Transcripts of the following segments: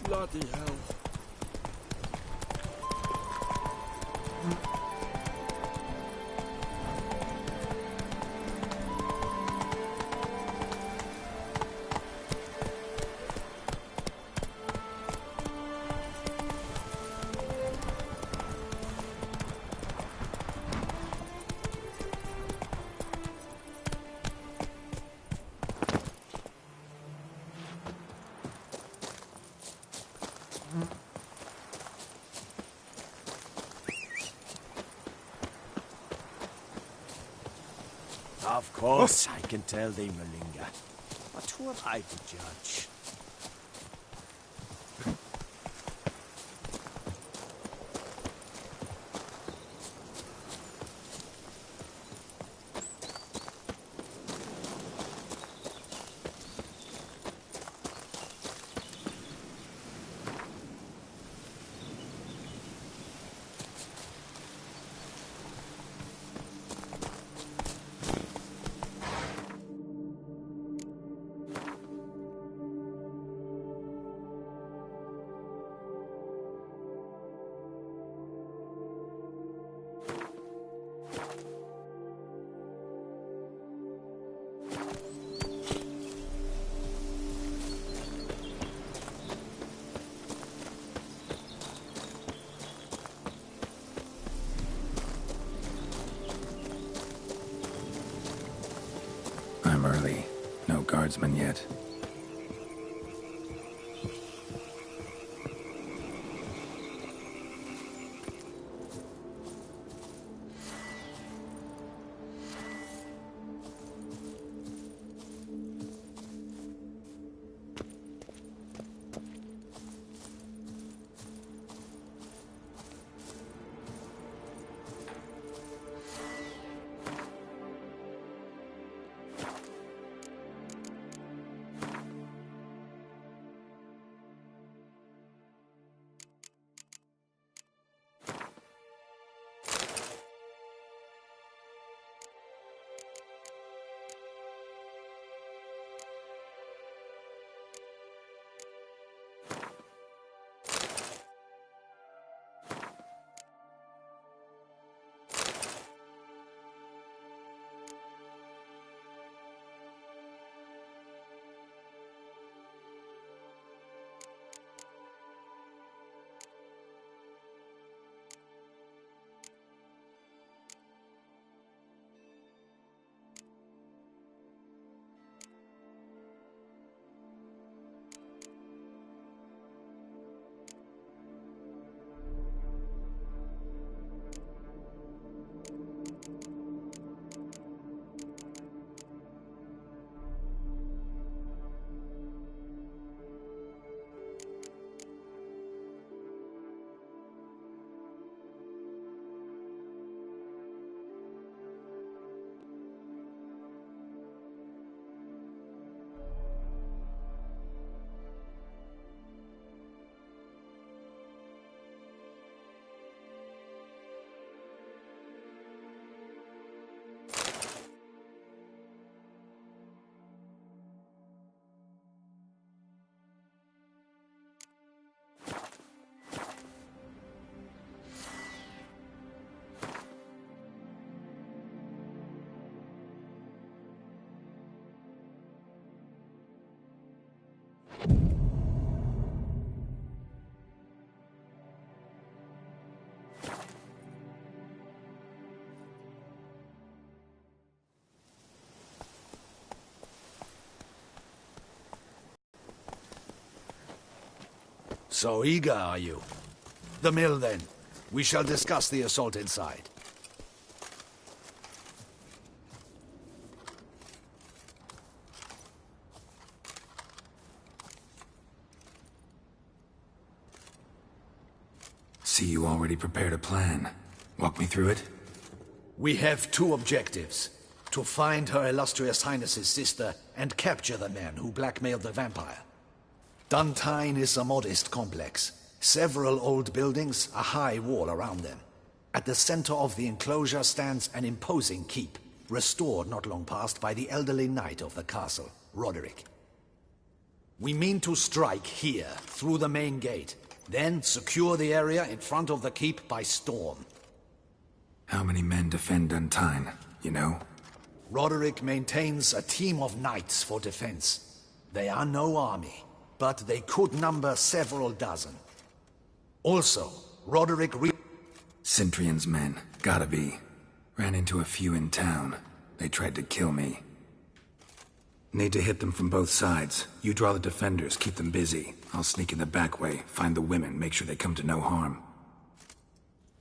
Bloody hell. Of course, I can tell thee, Malinga. But who am I to judge? I'm early. No guardsmen yet. So eager, are you? The mill, then. We shall discuss the assault inside. See, you already prepared a plan. Walk me through it? We have two objectives. To find Her Illustrious Highness's sister and capture the man who blackmailed the vampire. Duntine is a modest complex. Several old buildings, a high wall around them. At the center of the enclosure stands an imposing keep, restored not long past by the elderly knight of the castle, Roderick. We mean to strike here, through the main gate, then secure the area in front of the keep by storm. How many men defend Duntine, you know? Roderick maintains a team of knights for defense. They are no army, but they could number several dozen. Also, Roderick Cintrian's men, gotta be. Ran into a few in town. They tried to kill me. Need to hit them from both sides. You draw the defenders, keep them busy. I'll sneak in the back way, find the women, make sure they come to no harm.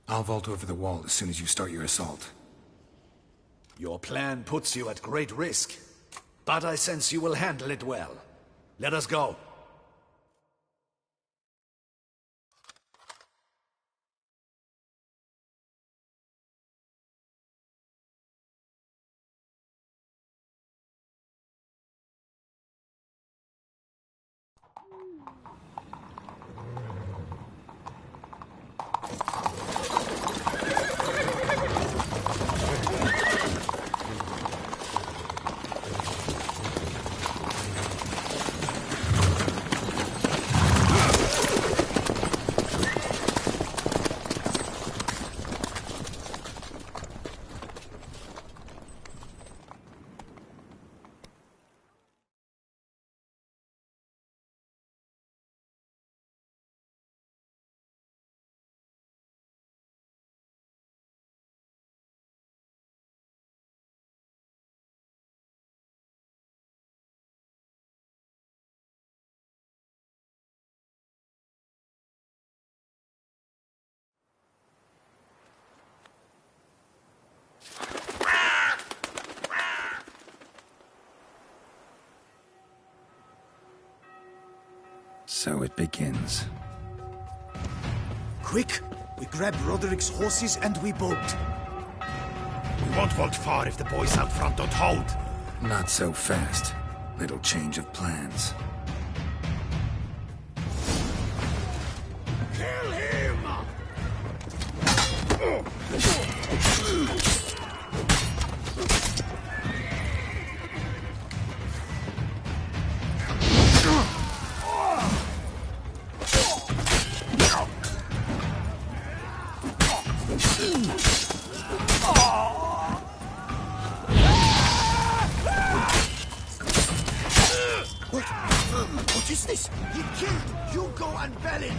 I'll vault over the wall as soon as you start your assault. Your plan puts you at great risk, but I sense you will handle it well. Let us go. So it begins. Quick! We grab Roderick's horses and we bolt. We won't vault far if the boys out front don't hold. Not so fast. Little change of plans. Kill him! What is this? He killed Hugo and Belin!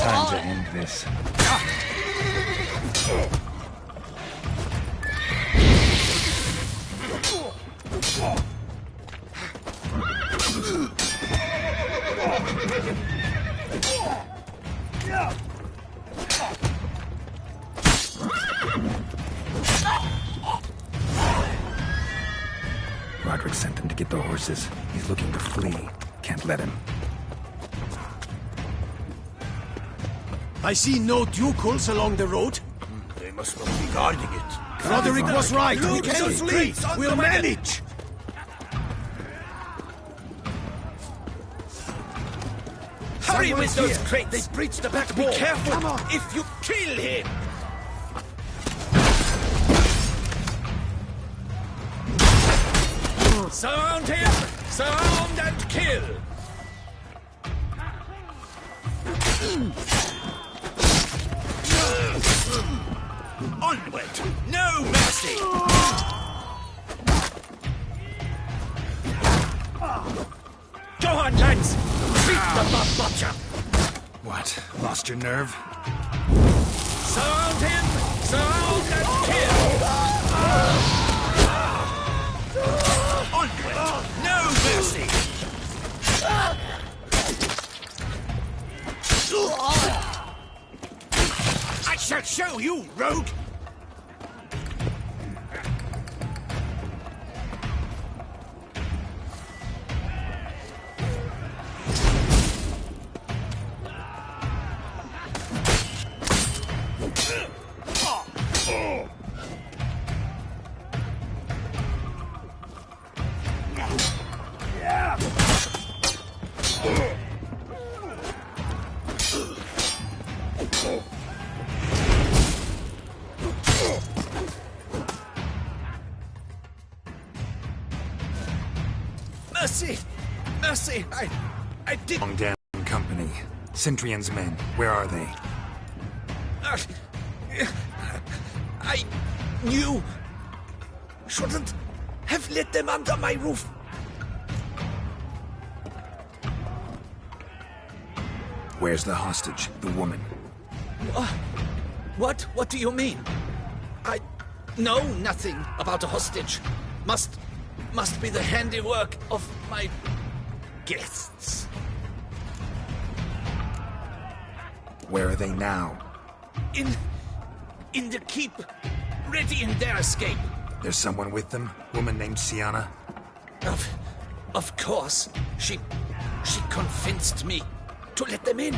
Time to end this. Roderick sent them to get the horses. He's looking to flee. Can't let him. I see no ducals along the road. They must not be guarding it. Roderick was right. We can flee. We'll manage. Hurry with those here. crates! They breached the back Be wall. careful Come on. if you kill him! Surround him! Surround and kill! Onward! No mercy! Go on, lads! Beat the mob butcher! What? Lost your nerve? Surround him! Surround and kill! Onward! No mercy! I shall show you, rogue! Mercy! Mercy! I did... Long damn company. Centrion's men, where are they? I knew... shouldn't have let them under my roof. Where's the hostage, the woman? What? What do you mean? I know nothing about a hostage. Must be the handiwork of my guests. Where are they now? In the keep, ready in their escape. There's someone with them? Woman named Sienna? Of course. She convinced me to let them in.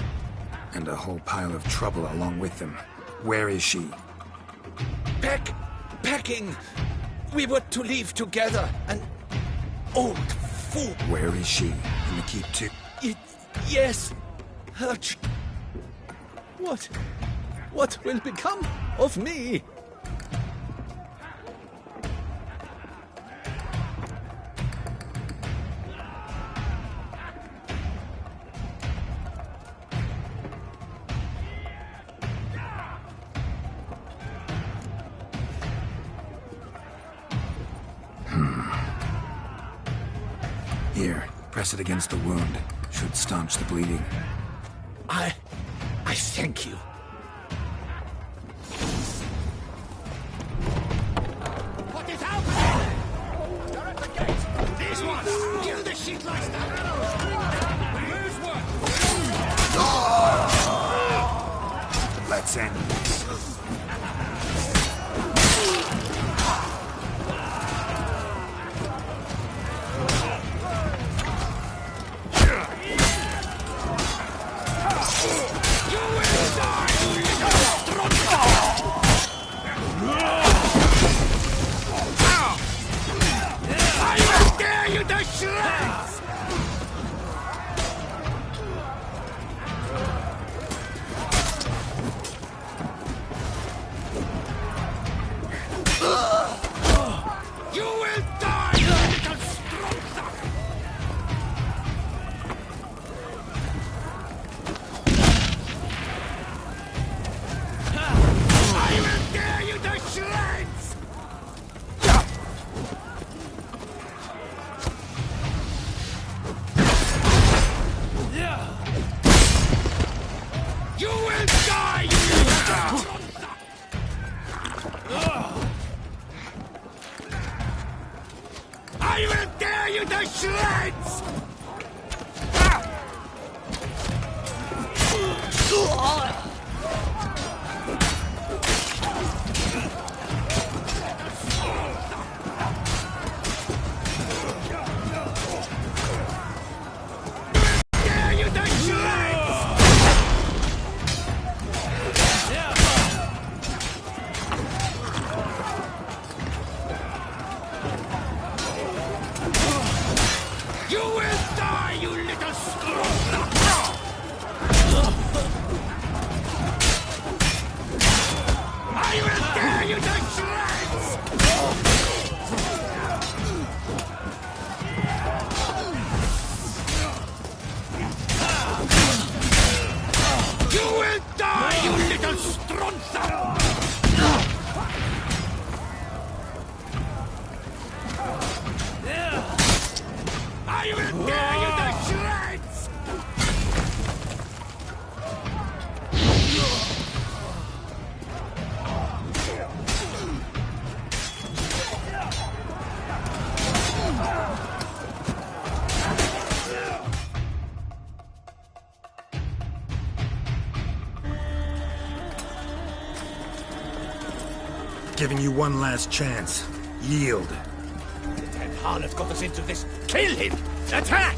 And a whole pile of trouble along with them. Where is she? Packing. We were to leave together. An old fool. Where is she? In the keep too? Yes. What will become of me? Here, press it against the wound. Should staunch the bleeding. I thank you. What is happening? They're at the gate. These ones. Kill the shit like that. Let's end this. You Giving you one last chance. Yield. The damn harlot got us into this. Kill him! Attack!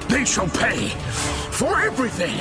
They shall pay for everything!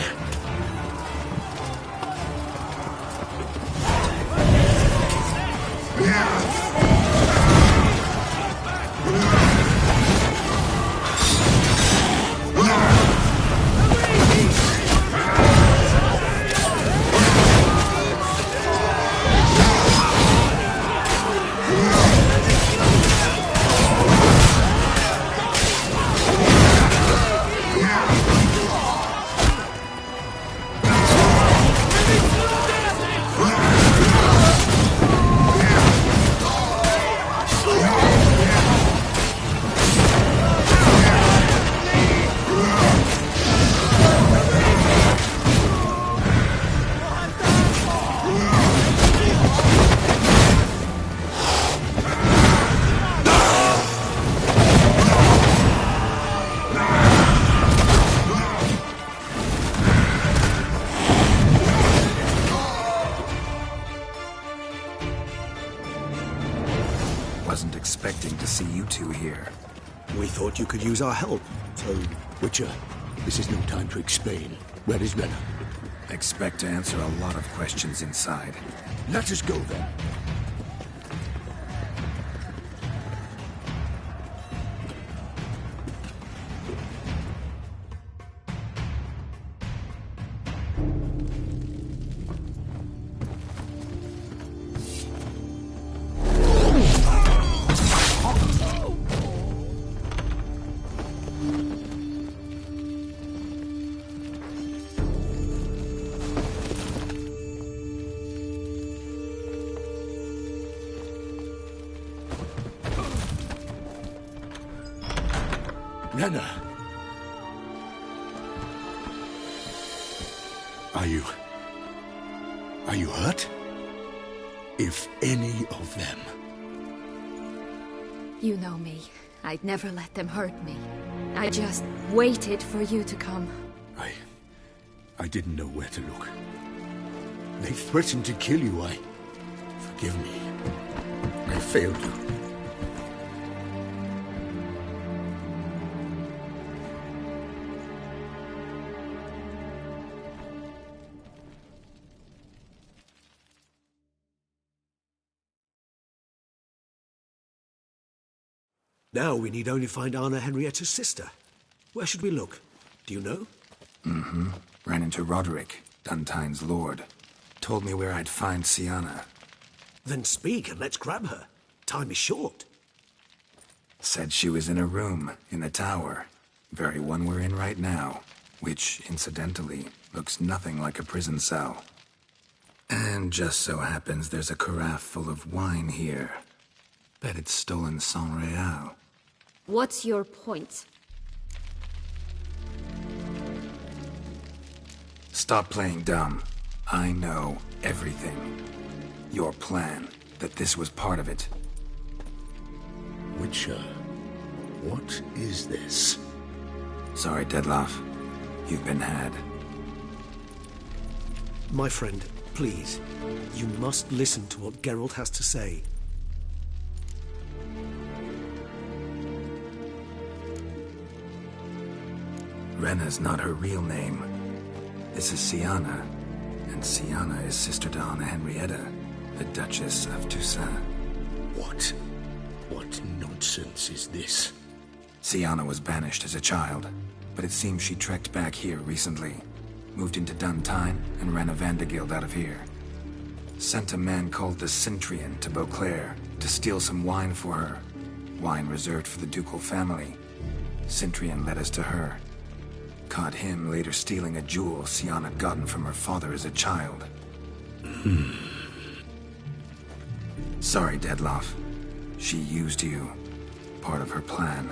Wasn't expecting to see you two here. We thought you could use our help, so... Witcher, this is no time to explain. Where is Rena? Expect to answer a lot of questions inside. Let us go then. Rena! Are you hurt? If any of them... You know me. I'd never let them hurt me. I just waited for you to come. I didn't know where to look. They threatened to kill you. Forgive me. I failed you. Now we need only find Anna Henrietta's sister. Where should we look? Do you know? Mm-hmm. Ran into Roderick, Duntine's lord. Told me where I'd find Siana. Then speak and let's grab her. Time is short. Said she was in a room in the tower. Very one we're in right now. Which, incidentally, looks nothing like a prison cell. And just so happens there's a carafe full of wine here. Bet it's stolen San Real. What's your point? Stop playing dumb. I know everything. Your plan, that this was part of it. Witcher, what is this? Sorry, Dettlaff. You've been had. My friend, please. You must listen to what Geralt has to say. Rena's not her real name. This is Siana, and Siana is sister to Anna Henrietta, the Duchess of Toussaint. What nonsense is this? Siana was banished as a child, but it seems she trekked back here recently. Moved into Duntine and ran a Vandergild out of here. Sent a man called the Centrian to Beauclair to steal some wine for her. Wine reserved for the ducal family. Centrian led us to her. Caught him later stealing a jewel Sian had gotten from her father as a child. Sorry, Dettlaff. She used you. Part of her plan.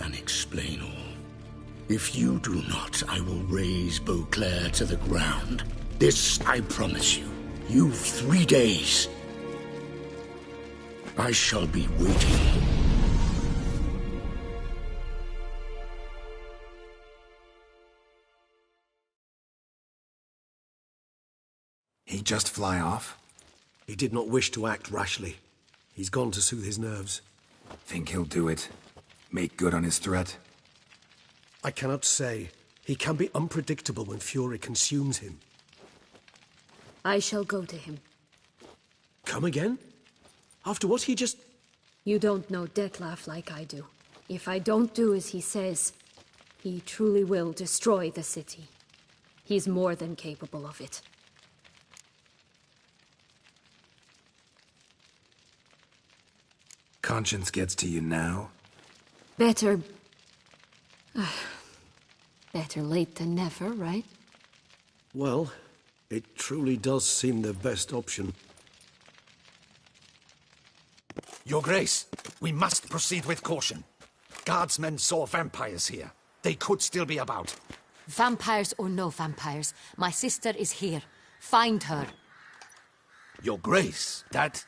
And explain all. If you do not, I will raze Beauclair to the ground. This I promise you. You've 3 days. I shall be waiting. He just fly off? He did not wish to act rashly. He's gone to soothe his nerves. Think he'll do it? Make good on his threat? I cannot say. He can be unpredictable when fury consumes him. I shall go to him. Come again? After what he just... You don't know Dettlaff like I do. If I don't do as he says, he truly will destroy the city. He's more than capable of it. Conscience gets to you now? Better... better late than never, right? Well, it truly does seem the best option. Your Grace, we must proceed with caution. Guardsmen saw vampires here. They could still be about. Vampires or no vampires, my sister is here. Find her. Your Grace, that...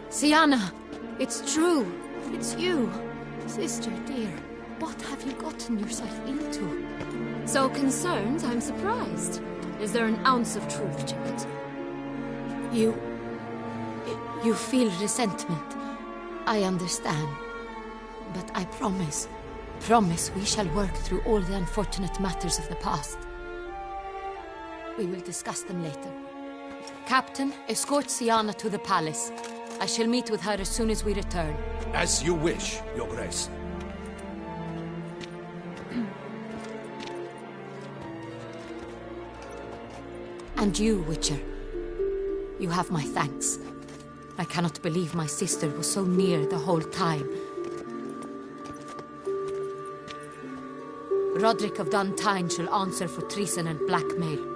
Siana, it's true. It's you. Sister dear, what have you gotten yourself into? So concerned, I'm surprised. Is there an ounce of truth to it? You feel resentment. I understand. But I promise we shall work through all the unfortunate matters of the past. We will discuss them later. Captain, escort Siana to the palace. I shall meet with her as soon as we return. As you wish, Your Grace. And you, Witcher. You have my thanks. I cannot believe my sister was so near the whole time. Roderick of Duntine shall answer for treason and blackmail.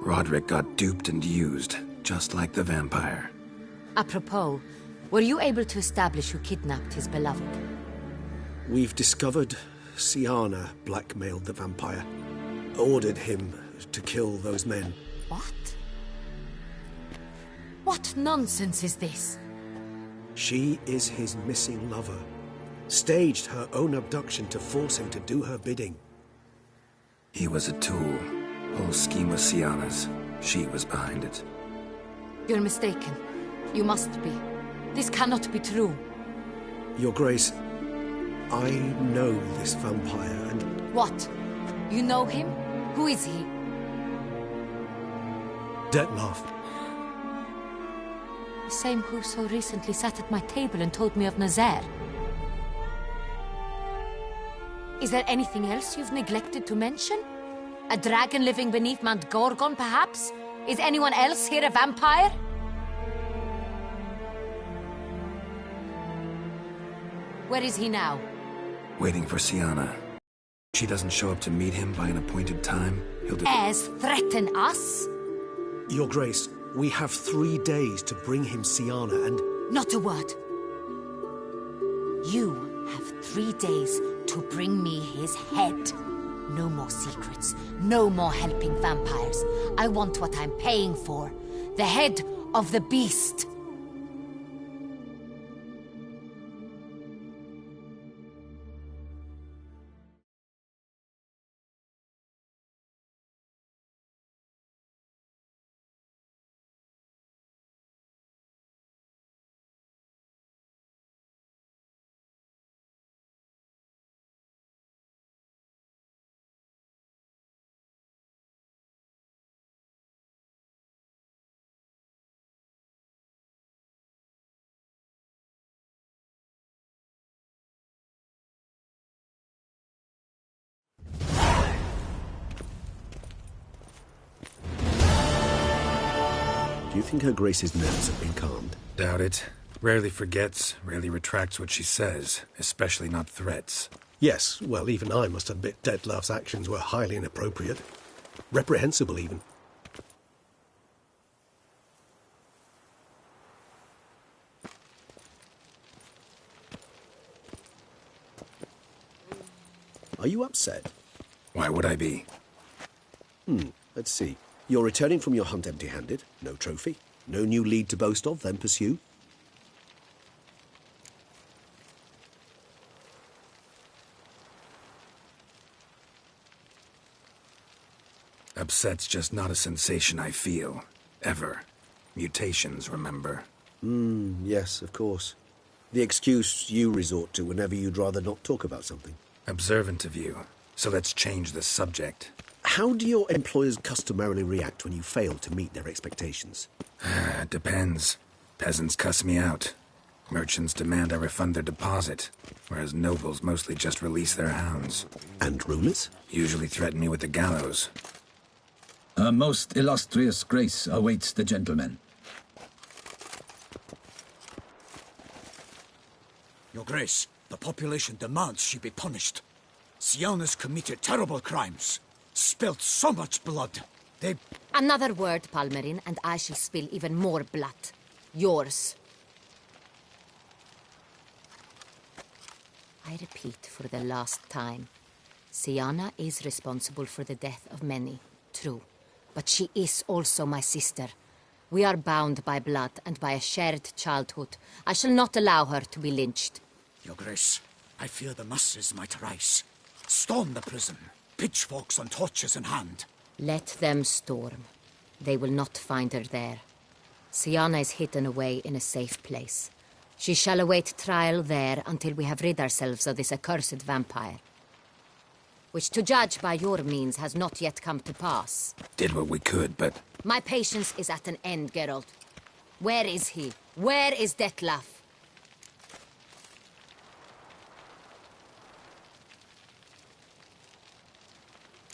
Roderick got duped and used, just like the vampire. Apropos, were you able to establish who kidnapped his beloved? We've discovered Siana blackmailed the vampire. Ordered him to kill those men. What? What nonsense is this? She is his missing lover. Staged her own abduction to force him to do her bidding. He was a tool. Whole scheme was Siana's. She was behind it. You're mistaken. You must be. This cannot be true. Your Grace, I know this vampire and... What? You know him? Who is he? Dettlaff. The same who so recently sat at my table and told me of Nazaire. Is there anything else you've neglected to mention? A dragon living beneath Mount Gorgon, perhaps? Is anyone else here a vampire? Where is he now? Waiting for Siana. If she doesn't show up to meet him by an appointed time, he'll do... As threaten us? Your Grace, we have 3 days to bring him Siana and... Not a word. You have 3 days to bring me his head. No more secrets. No more helping vampires. I want what I'm paying for. The head of the beast. think Her Grace's nerves have been calmed? Doubt it. Rarely forgets, rarely retracts what she says, especially not threats. Yes, well, even I must admit Dettlaff's actions were highly inappropriate. Reprehensible, even. Are you upset? Why would I be? Let's see. You're returning from your hunt empty-handed. No trophy. No new lead to boast of, then pursue. Upset's just not a sensation I feel. Ever. Mutations, remember? Yes, of course. The excuse you resort to whenever you'd rather not talk about something. Observant of you. So let's change the subject. How do your employers customarily react when you fail to meet their expectations? Depends. Peasants cuss me out. Merchants demand I refund their deposit, whereas nobles mostly just release their hounds. And rulers? Usually threaten me with the gallows. Her most illustrious grace awaits the gentleman. Your Grace, the population demands she be punished. Syanna's committed terrible crimes. Spilt so much blood. They... Another word, Palmerin, and I shall spill even more blood. Yours. I repeat for the last time. Syanna is responsible for the death of many, true. But she is also my sister. We are bound by blood and by a shared childhood. I shall not allow her to be lynched. Your Grace, I fear the masses might rise. Storm the prison, pitchforks and torches in hand. Let them storm. They will not find her there. Syanna is hidden away in a safe place. She shall await trial there until we have rid ourselves of this accursed vampire. Which, to judge by your means, has not yet come to pass. Did what we could, but... My patience is at an end, Geralt. Where is he? Where is Dettlaff?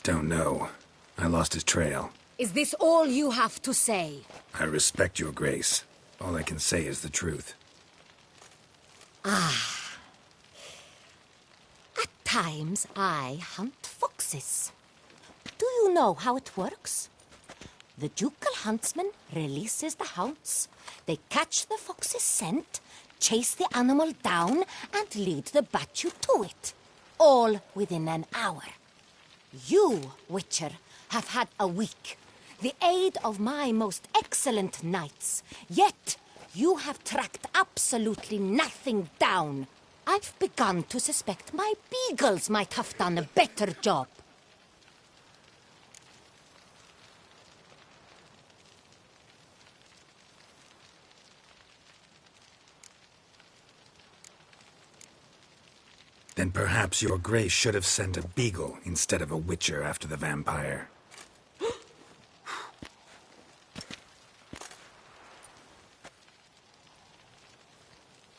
Don't know. I lost his trail. Is this all you have to say? I respect your grace. All I can say is the truth. At times, I hunt foxes. Do you know how it works? The ducal huntsman releases the hounds. They catch the fox's scent, chase the animal down, and lead the Batu to it. All within an hour. You, Witcher, have had a week. The aid of my most excellent knights. Yet, you have tracked absolutely nothing down. I've begun to suspect my beagles might have done a better job. Then perhaps your grace should have sent a beagle instead of a witcher after the vampire.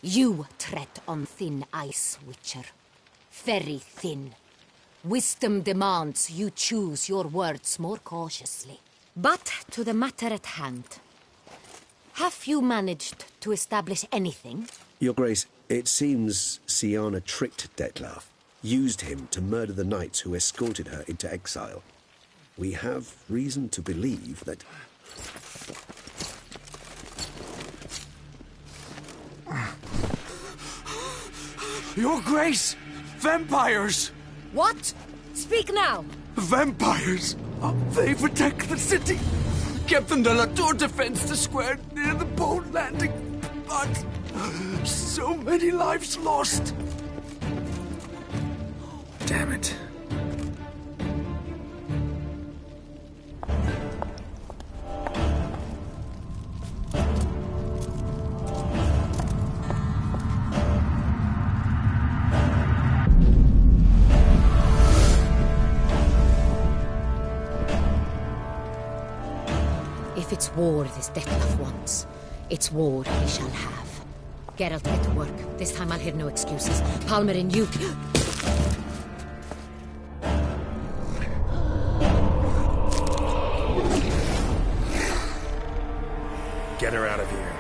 You tread on thin ice, Witcher. Very thin. Wisdom demands you choose your words more cautiously. But to the matter at hand. Have you managed to establish anything? Your Grace, it seems Syanna tricked Dettlaff, used him to murder the knights who escorted her into exile. We have reason to believe that... Your Grace! Vampires! What? Speak now! Vampires! They protect the city! Captain de la Tour defends the square near the boat landing, but so many lives lost! Damn it. If it's war this Dettlaff wants, it's war he shall have. Geralt, get to work. This time I'll hear no excuses. Palmerin, you... Get her out of here.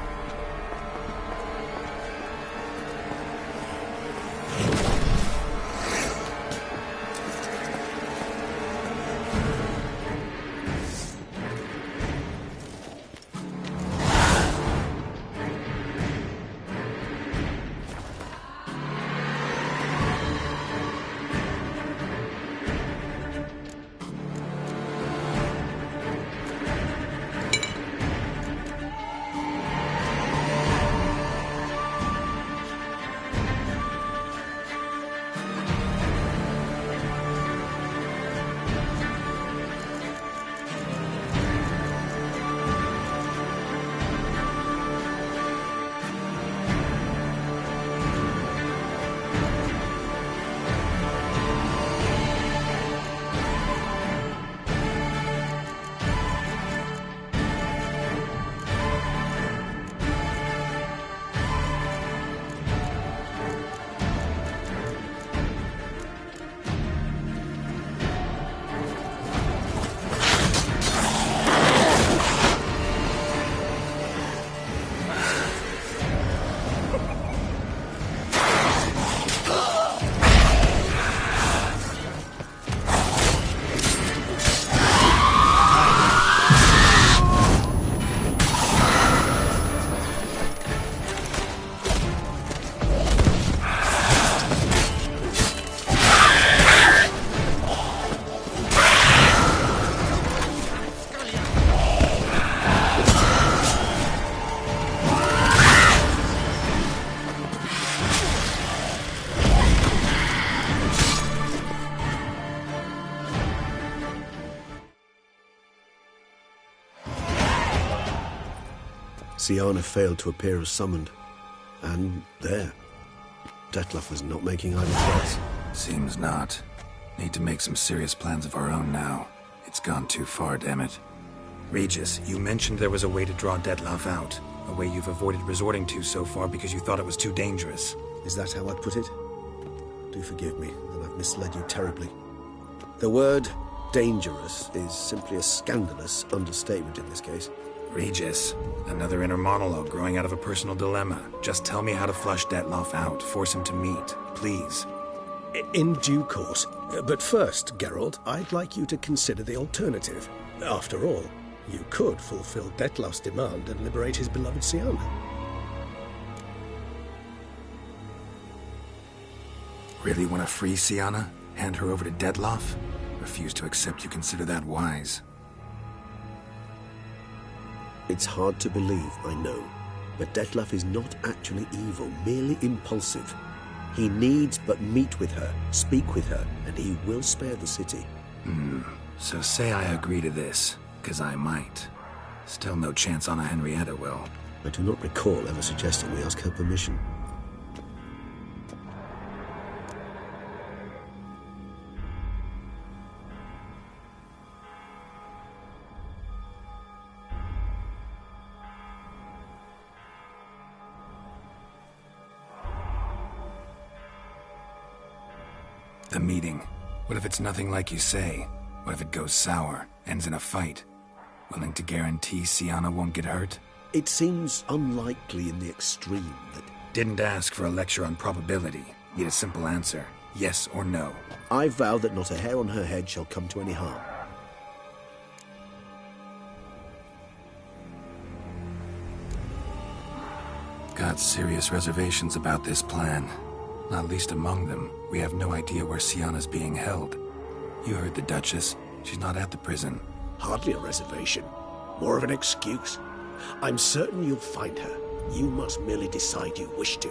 Syanna failed to appear as summoned. And there. Dettlaff was not making idle threats. Seems not. Need to make some serious plans of our own now. It's gone too far, damn it. Regis, you mentioned there was a way to draw Dettlaff out. A way you've avoided resorting to so far because you thought it was too dangerous. Is that how I'd put it? Do forgive me that I've misled you terribly. The word dangerous is simply a scandalous understatement in this case. Regis, another inner monologue growing out of a personal dilemma. Just tell me how to flush Dettlaff out. Force him to meet, please. In due course. But first, Geralt, I'd like you to consider the alternative. After all, you could fulfill Dettlaff's demand and liberate his beloved Syanna. Really want to free Syanna? Hand her over to Dettlaff? Refuse to accept you consider that wise. It's hard to believe, I know, but Dettlaff is not actually evil, merely impulsive. He needs but meet with her, speak with her, and he will spare the city. So say I agree to this, 'cause I might. Still no chance Anna Henrietta will. I do not recall ever suggesting we ask her permission. The meeting. What if it's nothing like you say? What if it goes sour, ends in a fight? Willing to guarantee Syanna won't get hurt? It seems unlikely in the extreme that... Didn't ask for a lecture on probability. Need a simple answer. Yes or no. I vow that not a hair on her head shall come to any harm. Got serious reservations about this plan. Not least among them, we have no idea where Syanna's being held. You heard the Duchess. She's not at the prison. Hardly a reservation. More of an excuse. I'm certain you'll find her. You must merely decide you wish to.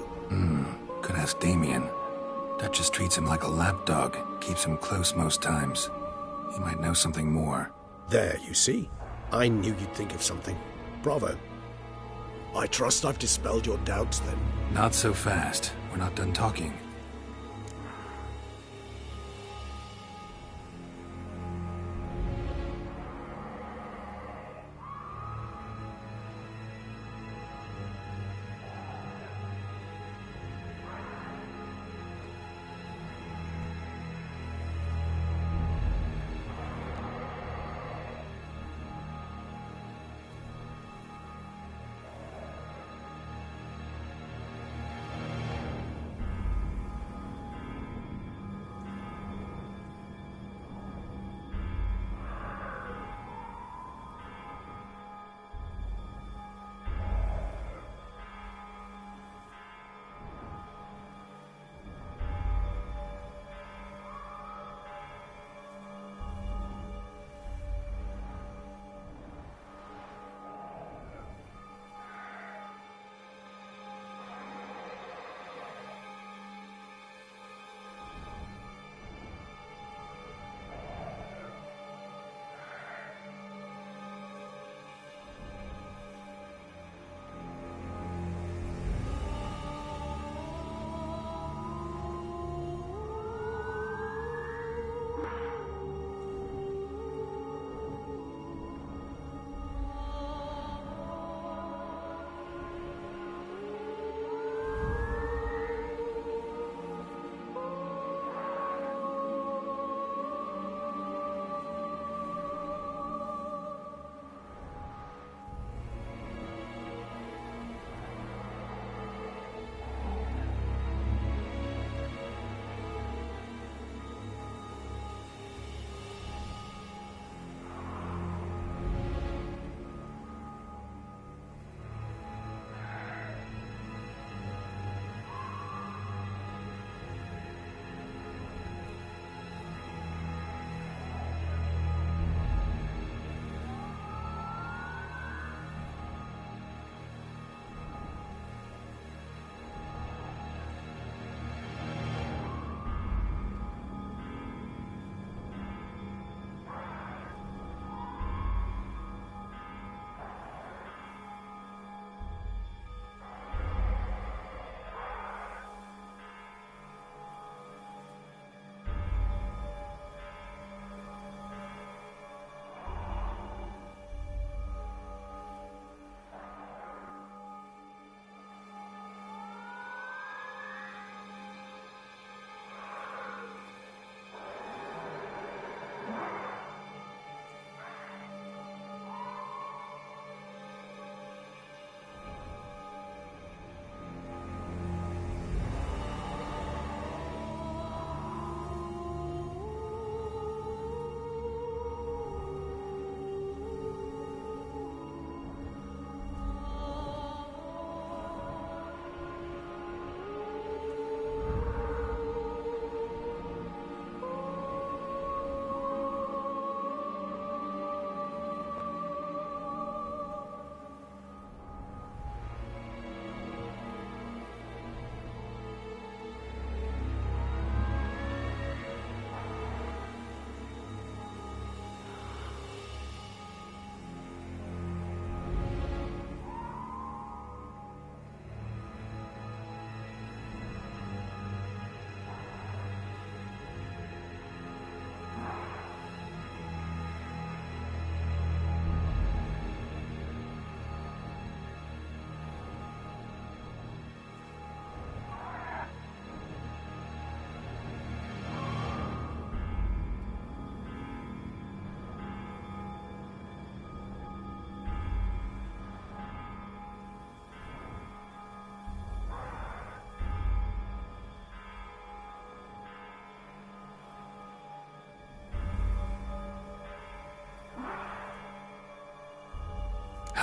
Could ask Damien. Duchess treats him like a lapdog. Keeps him close most times. He might know something more. There, you see. I knew you'd think of something. Bravo. I trust I've dispelled your doubts, then. Not so fast. We're not done talking.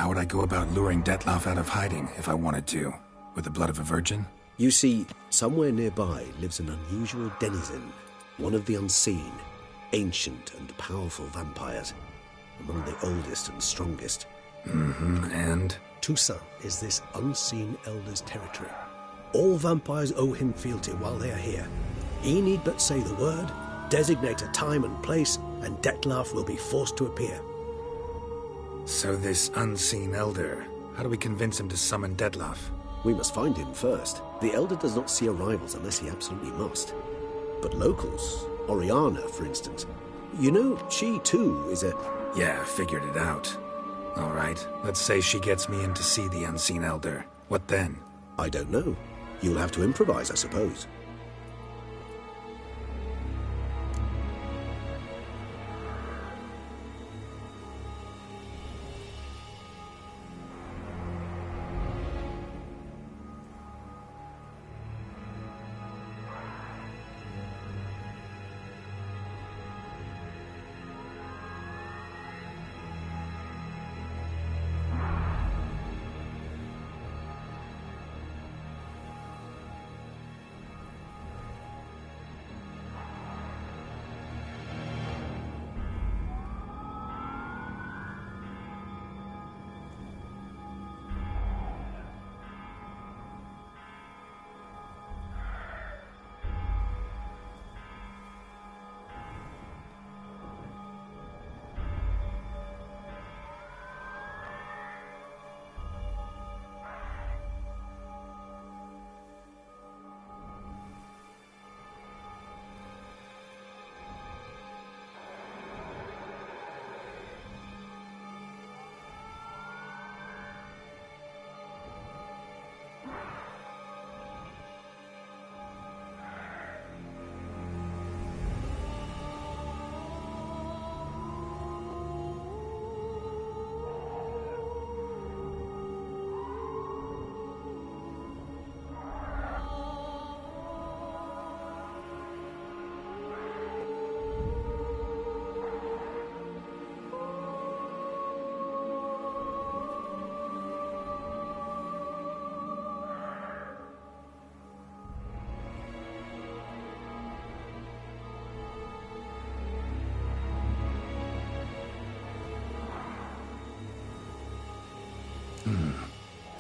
How would I go about luring Dettlaff out of hiding if I wanted to? With the blood of a virgin? You see, somewhere nearby lives an unusual denizen, one of the unseen, ancient and powerful vampires, among the oldest and strongest. And? Toussaint is this unseen elder's territory. All vampires owe him fealty while they are here. He need but say the word, designate a time and place, and Dettlaff will be forced to appear. So this unseen elder, how do we convince him to summon Dettlaff? We must find him first. The elder does not see arrivals unless he absolutely must. But locals, Oriana, for instance, you know, she too is a... Yeah, figured it out. All right, let's say she gets me in to see the unseen elder. What then? I don't know. You'll have to improvise, I suppose.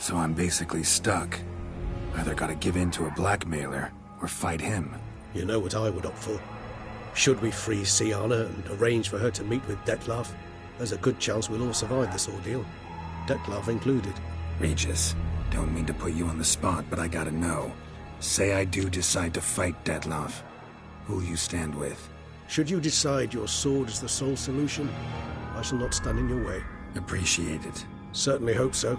So I'm basically stuck. Either gotta give in to a blackmailer, or fight him. You know what I would opt for. Should we free Siana and arrange for her to meet with Dettlaff, there's a good chance we'll all survive this ordeal. Dettlaff included. Regis, don't mean to put you on the spot, but I gotta know. Say I do decide to fight Dettlaff. Who'll you stand with? Should you decide your sword is the sole solution, I shall not stand in your way. Appreciate it. Certainly hope so.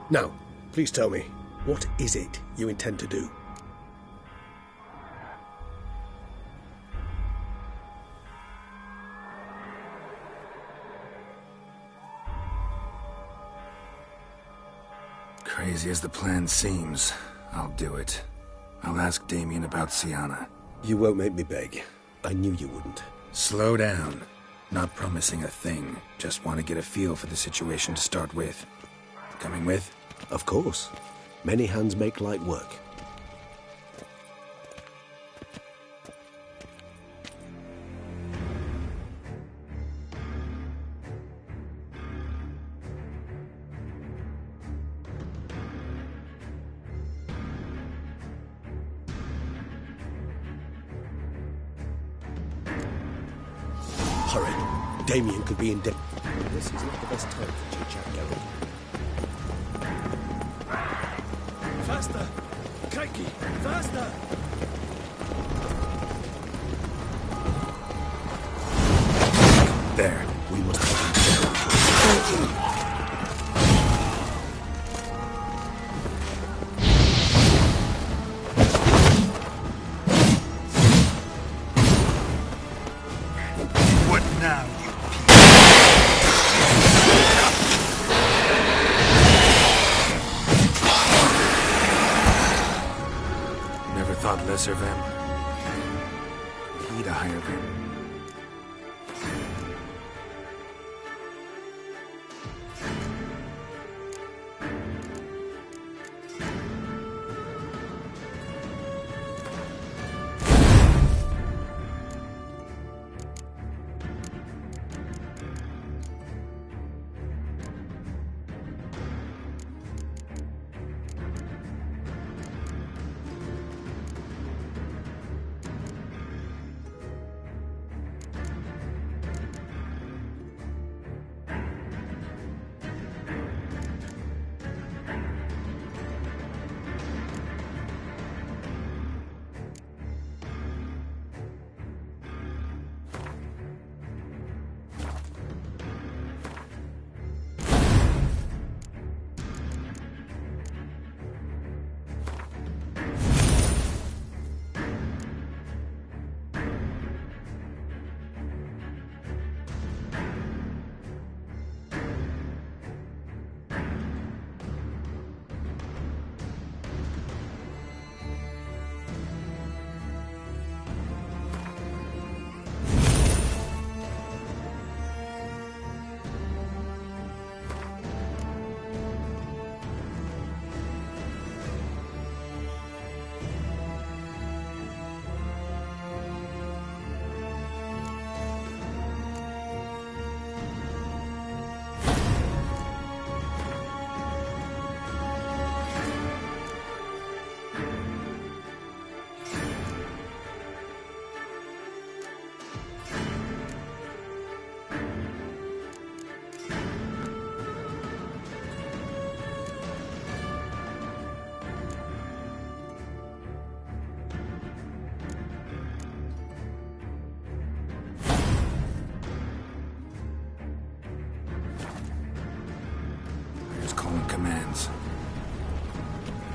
Now, please tell me, what is it you intend to do? Crazy as the plan seems, I'll do it. I'll ask Damien about Siana. You won't make me beg. I knew you wouldn't. Slow down. Not promising a thing. Just want to get a feel for the situation to start with. Coming with? Of course. Many hands make light work. Hurry. Damien could be in debt. This is not the best time for chit-chat, Geralt. Faster! Crikey! Faster! There. We must have him. What now, you Never thought lesser of him. He'd a higher of him.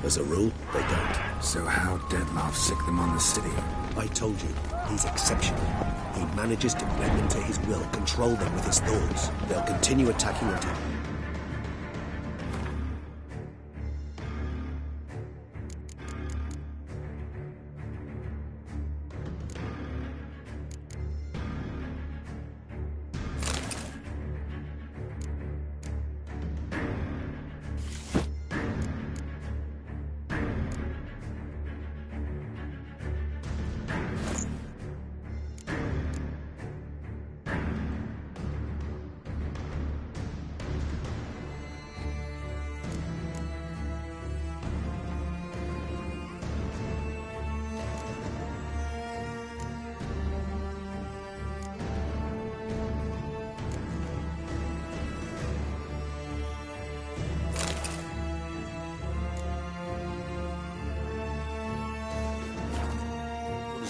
As a rule, they don't. So how Dettlaff sick them on the city? I told you, he's exceptional. He manages to blend them to his will, control them with his thoughts. They'll continue attacking until...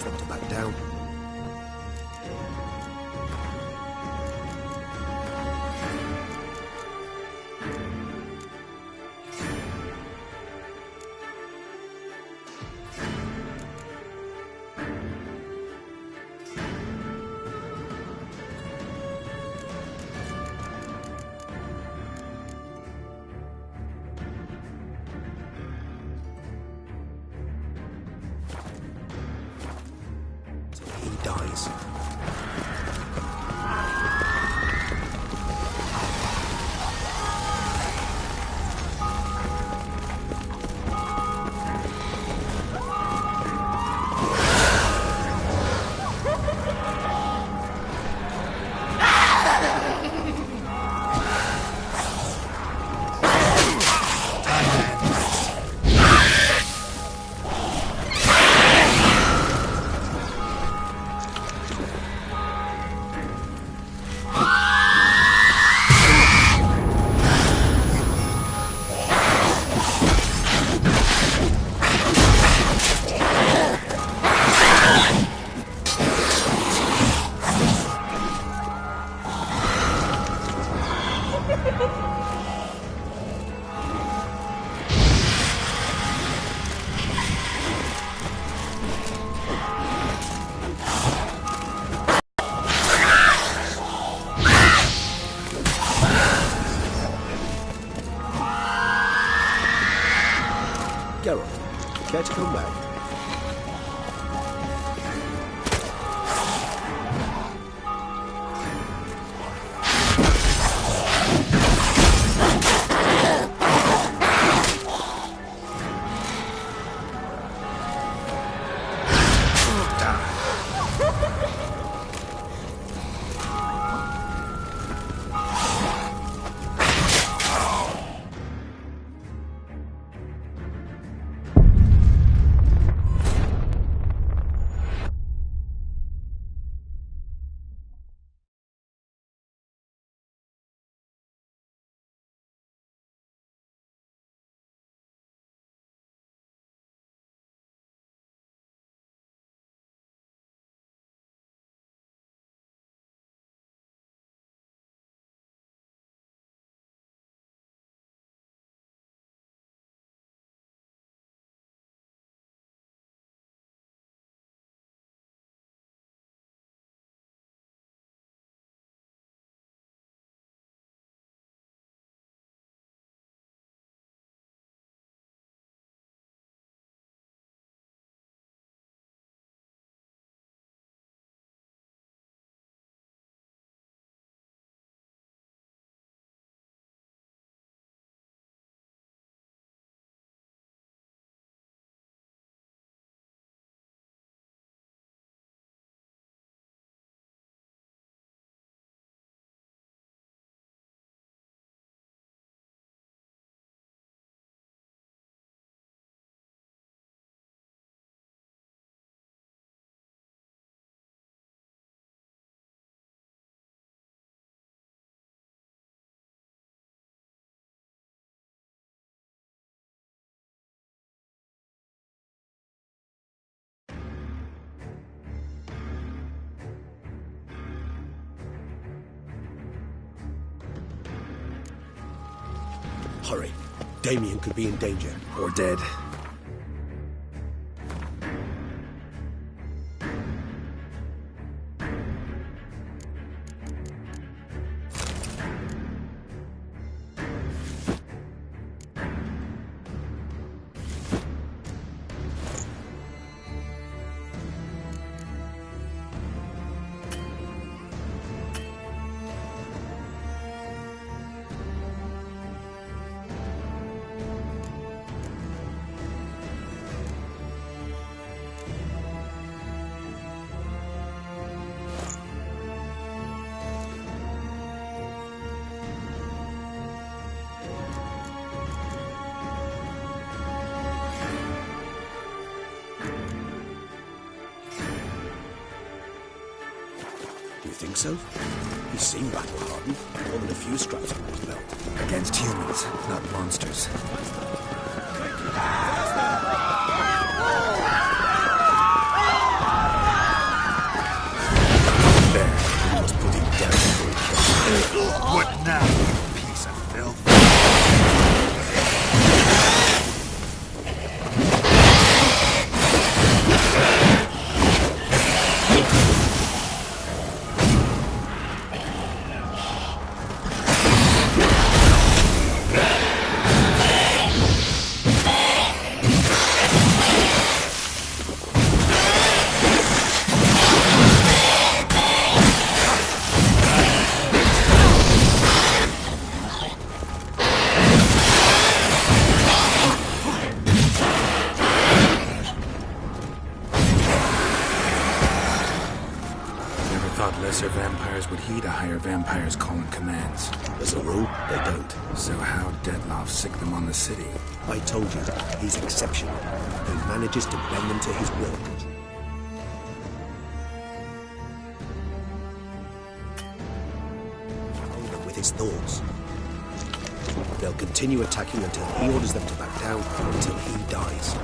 them to back down. Dies. Geralt, care to come back? Hurry. Damien could be in danger. Or dead. think so? He seemed battle-hardened, more than a few straps on his belt. Against humans, not monsters. There, we must put him down before he kills. What now, you piece of filth? Lesser vampires would heed a higher vampire's calling commands. As a rule, they don't. So how Detloff sick them on the city? I told you, he's exceptional. He manages to bend them to his will. Hold them with his thoughts. They'll continue attacking until he orders them to back down, until he dies.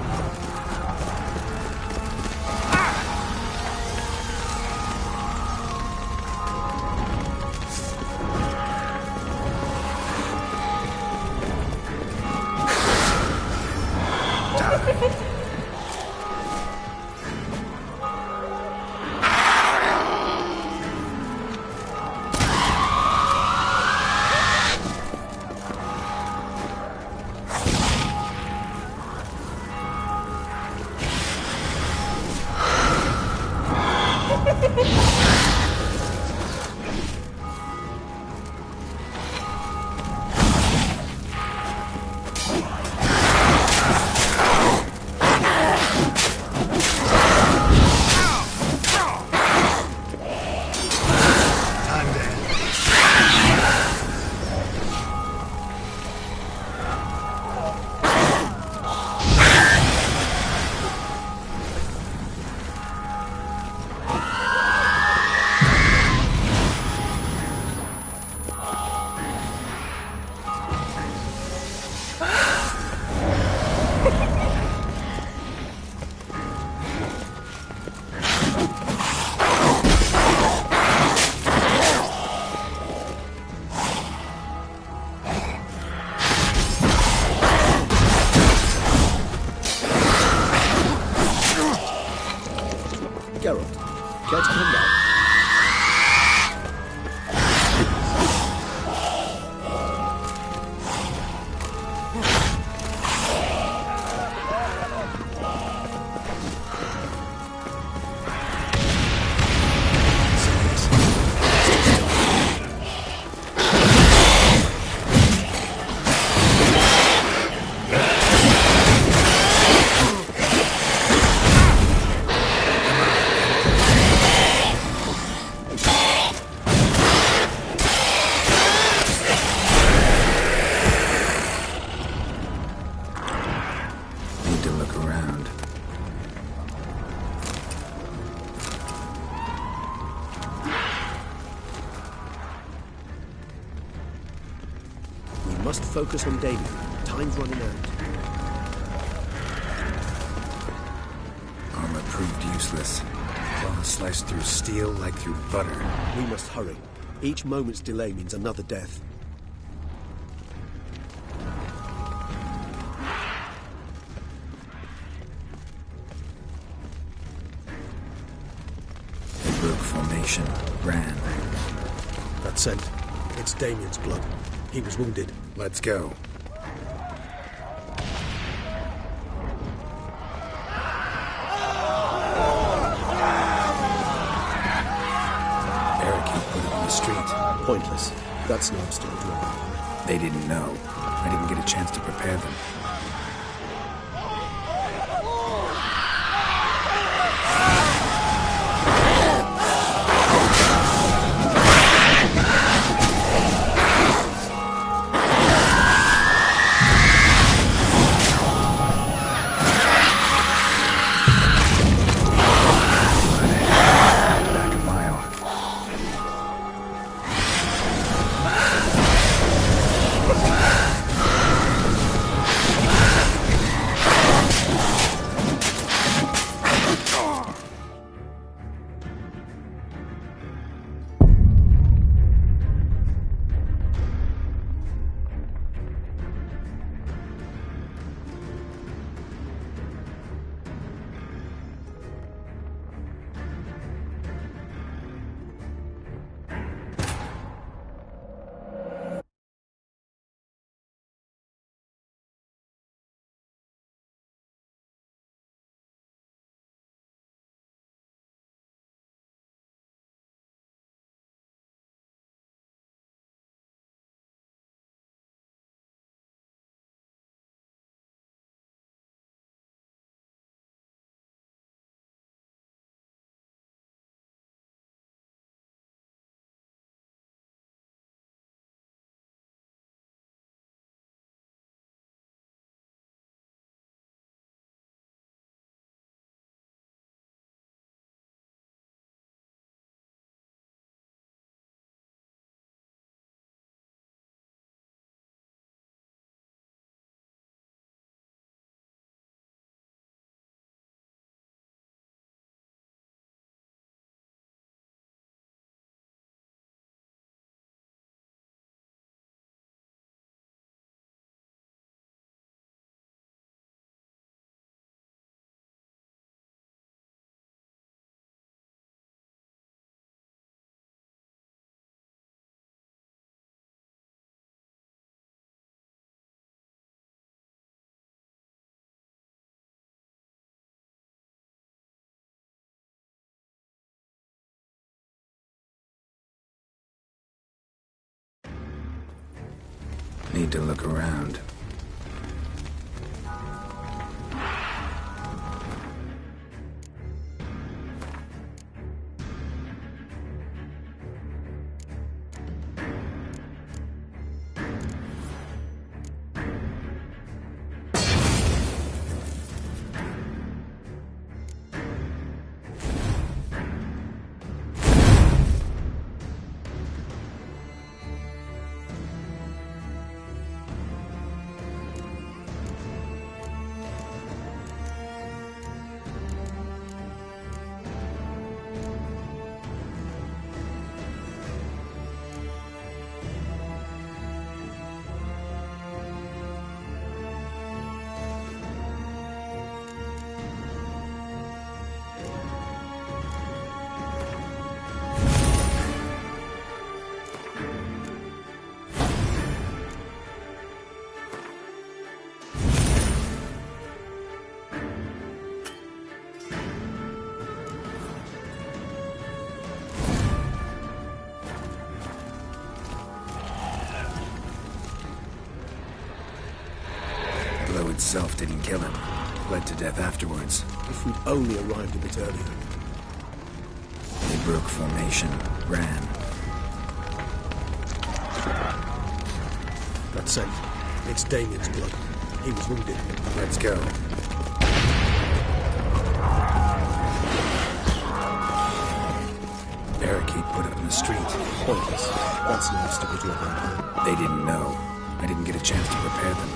Geralt, care to come down? Focus on Damien. Time's running out. Armor proved useless. Claws sliced through steel like through butter. We must hurry. Each moment's delay means another death. They broke formation, ran. That scent. It's Damien's blood. He was wounded. Let's go. Barricade put it on the street. Pointless. That's no obstacle to him. They didn't know. I didn't get a chance to prepare them. need to look around. Itself didn't kill him. Bled to death afterwards. If we'd only arrived a bit earlier. They broke formation, ran. That's safe. It's Damien's blood. He was wounded. Let's go. Barricade put up in the street. Pointless. That's no obstacle to a vampire. They didn't know. I didn't get a chance to prepare them.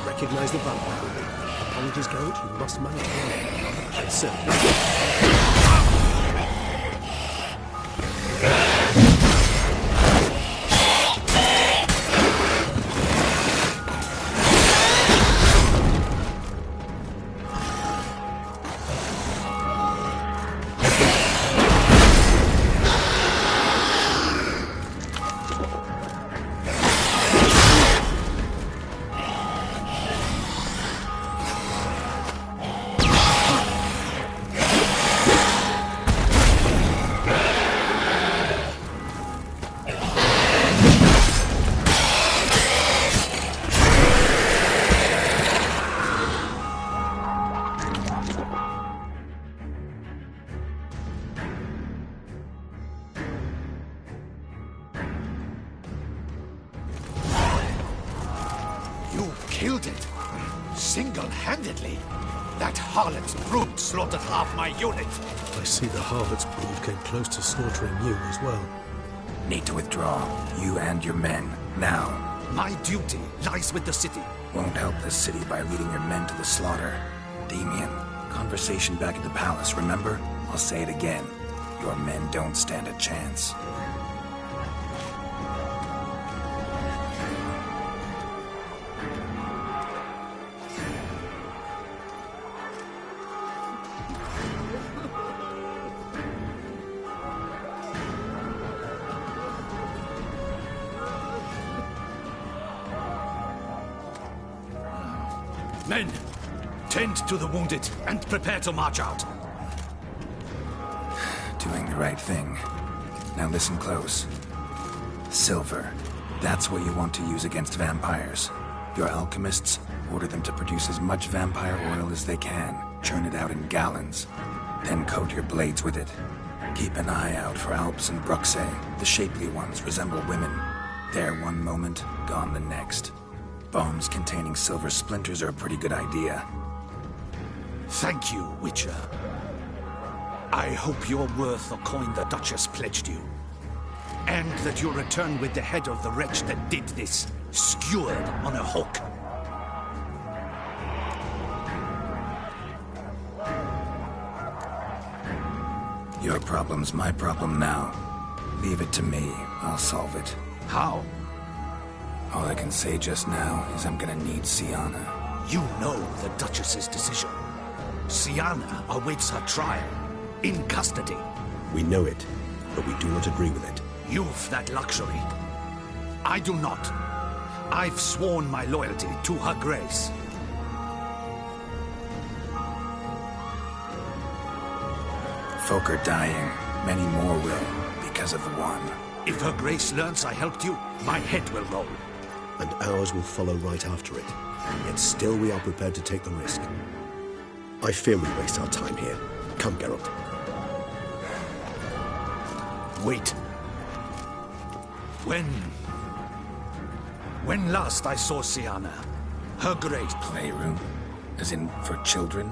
Recognize the vampire. Apologies, Geralt. You must manage to run. Sir. Killed it. Single-handedly. That harlot's brood slaughtered half my unit. I see the harlot's brood came close to slaughtering you as well. Need to withdraw. You and your men. Now. My duty lies with the city. Won't help the city by leading your men to the slaughter. Damien, conversation back at the palace, remember? I'll say it again. Your men don't stand a chance. Men, tend to the wounded and prepare to march out. Doing the right thing. Now listen close. Silver. That's what you want to use against vampires. Your alchemists, order them to produce as much vampire oil as they can. Churn it out in gallons. Then coat your blades with it. Keep an eye out for Alps and Bruxae. The shapely ones resemble women. There one moment, gone the next. Bombs containing silver splinters are a pretty good idea. Thank you, Witcher. I hope you're worth the coin the Duchess pledged you. And that you'll return with the head of the wretch that did this, skewered on a hook. Your problem's my problem now. Leave it to me. I'll solve it. How? All I can say just now is I'm gonna need Syanna. You know the Duchess's decision. Syanna awaits her trial, in custody. We know it, but we do not agree with it. You've that luxury. I do not. I've sworn my loyalty to her grace. Folk are dying. Many more will, because of the one. If her grace learns I helped you, my head will roll. And ours will follow right after it. Yet still we are prepared to take the risk. I fear we waste our time here. Come, Geralt. Wait. When last I saw Syanna, her grace... Playroom? As in, for children?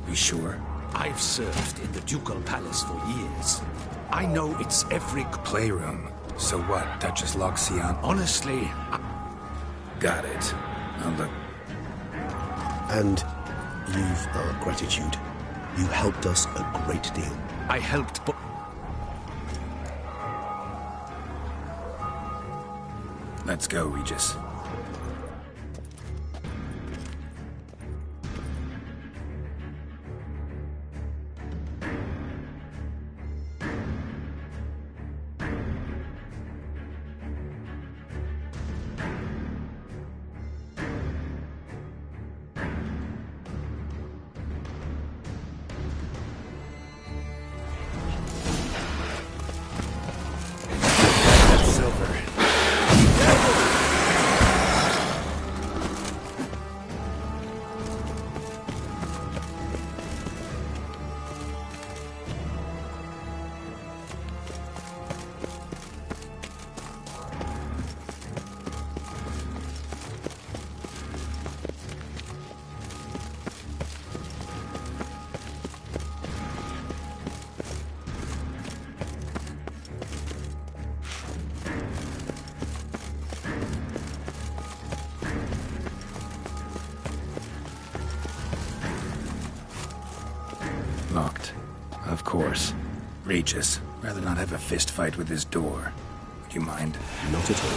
You sure? I've served in the Ducal Palace for years. I know it's every... Playroom? So what? Duchess locks Syanna? Honestly, Got it. I'll look. And you've our gratitude. You helped us a great deal. I helped, but... Let's go, Regis. Locked. Of course. Regis, rather not have a fist fight with this door. Would you mind? Not at all.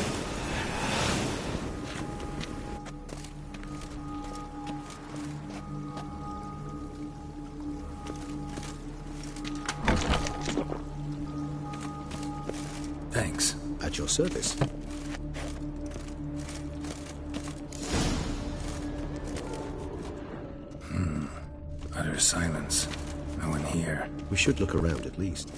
Thanks. At your service. Utter silence. No one here. We should look around at least.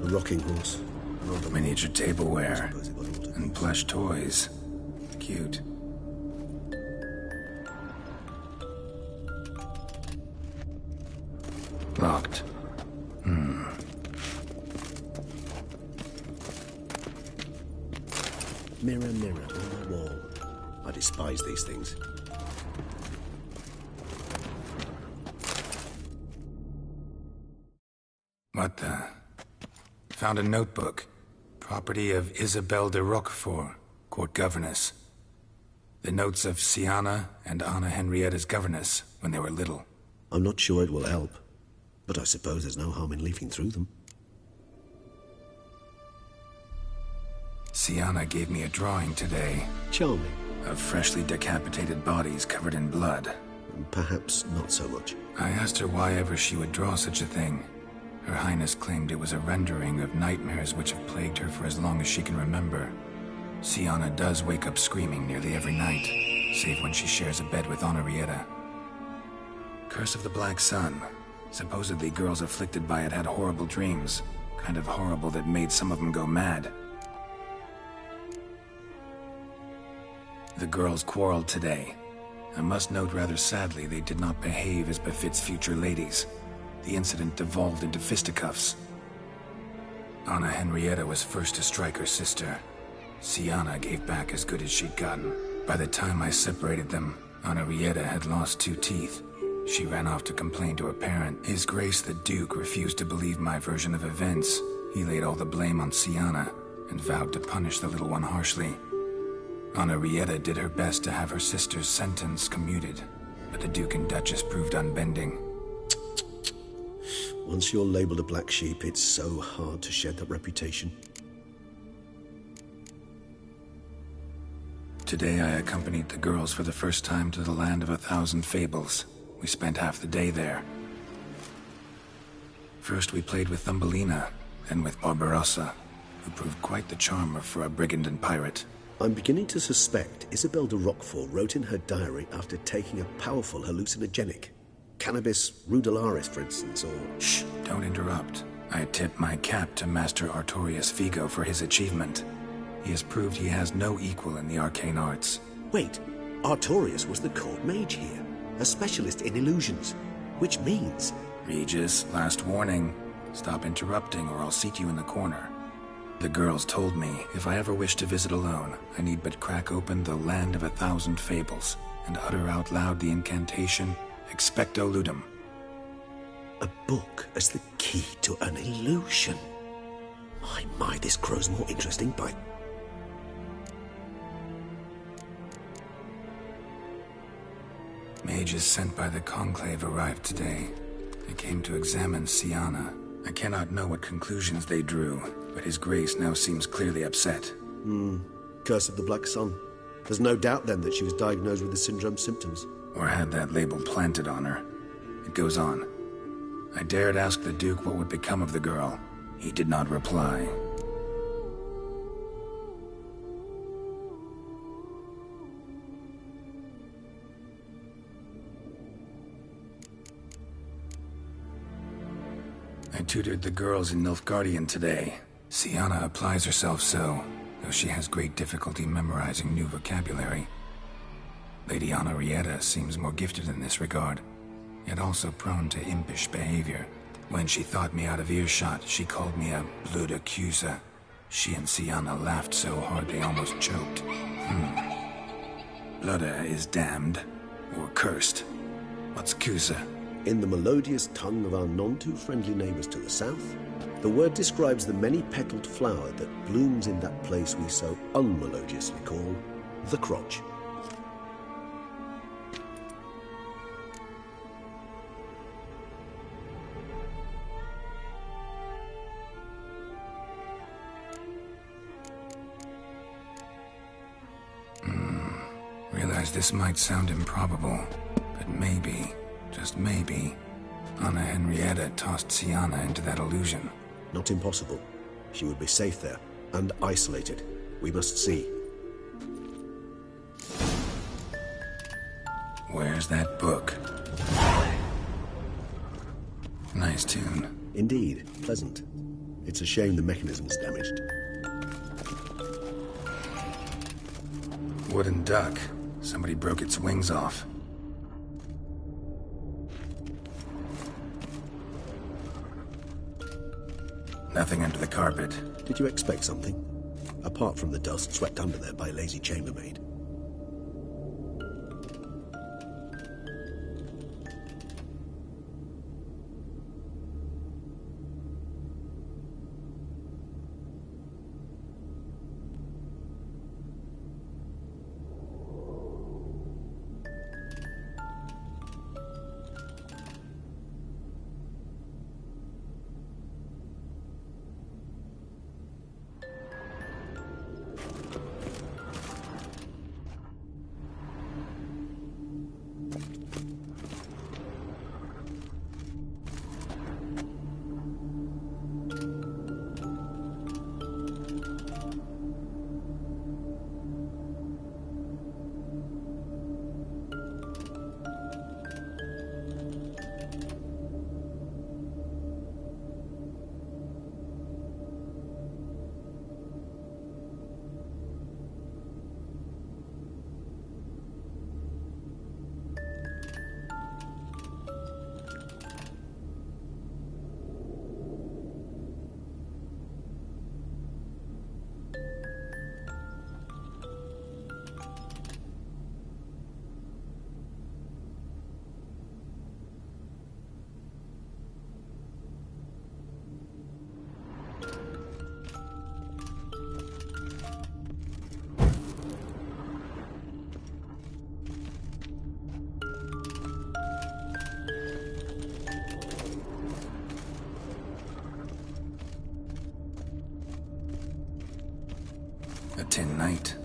Rocking horse. Miniature tableware. Suppose it got altered. And plush toys. Cute. Locked. Mirror, mirror on the wall. I despise these things. What the? Found a notebook. Property of Isabelle de Roquefort, court governess. The notes of Syanna and Anna Henrietta's governess when they were little. I'm not sure it will help, but I suppose there's no harm in leafing through them. Syanna gave me a drawing today. Charming. of freshly decapitated bodies covered in blood. Perhaps not so much. I asked her why ever she would draw such a thing. Her Highness claimed it was a rendering of nightmares which have plagued her for as long as she can remember. Siana does wake up screaming nearly every night, save when she shares a bed with Henrietta. Curse of the Black Sun. Supposedly girls afflicted by it had horrible dreams. Kind of horrible that made some of them go mad. The girls quarreled today. I must note rather sadly they did not behave as befits future ladies. The incident devolved into fisticuffs. Anna Henrietta was first to strike her sister. Siana gave back as good as she'd gotten. By the time I separated them, Henrietta had lost 2 teeth. She ran off to complain to her parent. His Grace the Duke refused to believe my version of events. He laid all the blame on Siana and vowed to punish the little one harshly. Henrietta did her best to have her sister's sentence commuted, but the Duke and Duchess proved unbending. Once you're labeled a black sheep, it's so hard to shed that reputation. Today I accompanied the girls for the first time to the land of 1,000 fables. We spent half the day there. First we played with Thumbelina, then with Barbarossa, who proved quite the charmer for a brigand and pirate. I'm beginning to suspect Isabel de Roquefort wrote in her diary after taking a powerful hallucinogenic. Cannabis rudelaris, for instance, or... Shh, don't interrupt. I tip my cap to Master Artorius Vigo for his achievement. He has proved he has no equal in the arcane arts. Wait, Artorius was the court mage here, a specialist in illusions, which means... Regis, last warning. Stop interrupting or I'll seat you in the corner. The girls told me if I ever wish to visit alone, I need but crack open the Land of 1,000 Fables and utter out loud the incantation Expecto Ludum. A book as the key to an illusion. My, this grows more interesting by... Mages sent by the Conclave arrived today. They came to examine Siana. I cannot know what conclusions they drew, but His Grace now seems clearly upset. Curse of the Black Sun. There's no doubt then that she was diagnosed with the syndrome symptoms. Or had that label planted on her. It goes on. I dared ask the Duke what would become of the girl. He did not reply. I tutored the girls in Nilfgaardian today. Siana applies herself so, though she has great difficulty memorizing new vocabulary. Lady Henrietta seems more gifted in this regard, yet also prone to impish behavior. When she thought me out of earshot, she called me a blood accuser. She and Siana laughed so hard they almost choked. Blooda is damned, or cursed. What's Cusa? In the melodious tongue of our none-too-friendly neighbours to the south, the word describes the many-petaled flower that blooms in that place we so unmelodiously call the crotch. Realize this might sound improbable, but maybe, just maybe, Anna Henrietta tossed Siana into that illusion. Not impossible. She would be safe there, and isolated. We must see. Where's that book? Nice tune. Indeed, pleasant. It's a shame the mechanism's damaged. Wooden duck. Somebody broke its wings off. Nothing under the carpet. Did you expect something? Apart from the dust swept under there by a lazy chambermaid. A Tin Knight.